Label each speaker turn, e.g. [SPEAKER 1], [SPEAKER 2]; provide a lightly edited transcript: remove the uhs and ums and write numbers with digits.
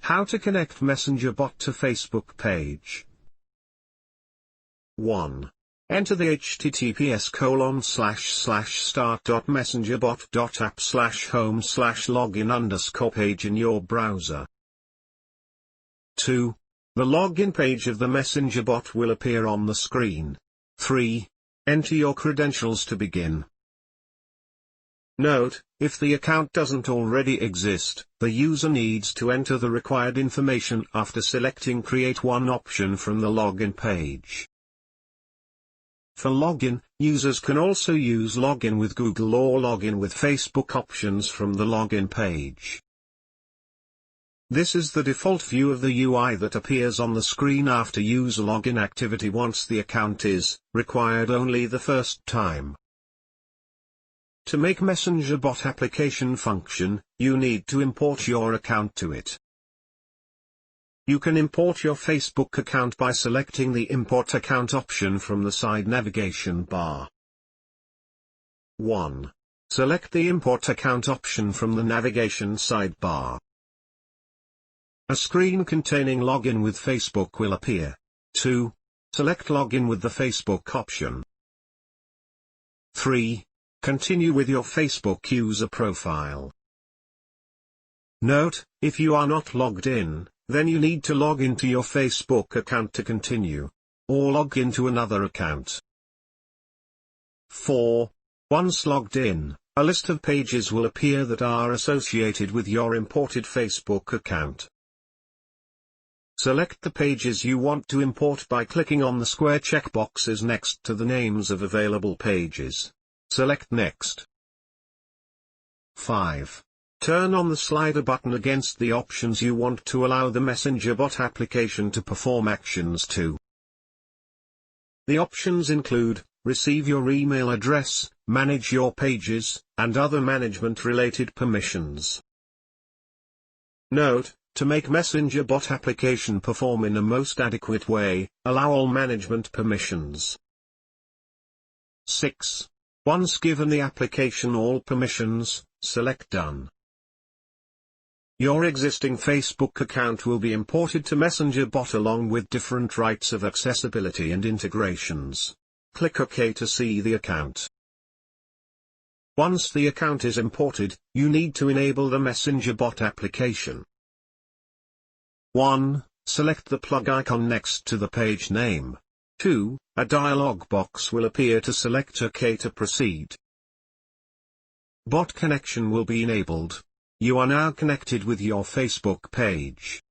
[SPEAKER 1] How to connect Messenger bot to Facebook page. 1. Enter the https://start.messengerbot.app/home/login_ page in your browser. 2. The login page of the Messenger bot will appear on the screen. 3. Enter your credentials to begin. Note, if the account doesn't already exist, the user needs to enter the required information after selecting Create One option from the login page. For login, users can also use Login with Google or Login with Facebook options from the login page. This is the default view of the UI that appears on the screen after user login activity once the account is required only the first time. To make Messenger bot application function, you need to import your account to it. You can import your Facebook account by selecting the Import Account option from the side navigation bar. 1. Select the Import Account option from the navigation sidebar. A screen containing Login with Facebook will appear. 2. Select Login with the Facebook option. 3. Continue with your Facebook user profile. Note, if you are not logged in, then you need to log into your Facebook account to continue, or log into another account. 4. Once logged in, a list of pages will appear that are associated with your imported Facebook account. Select the pages you want to import by clicking on the square checkboxes next to the names of available pages. Select Next. 5. Turn on the slider button against the options you want to allow the Messenger bot application to perform actions to. The options include, receive your email address, manage your pages, and other management-related permissions. Note, to make Messenger bot application perform in a most adequate way, allow all management permissions. 6. Once given the application all permissions, select Done. Your existing Facebook account will be imported to Messenger bot along with different rights of accessibility and integrations. Click OK to see the account. Once the account is imported, you need to enable the Messenger bot application. 1. Select the plug icon next to the page name. 2. A dialog box will appear to select OK to proceed. Bot connection will be enabled. You are now connected with your Facebook page.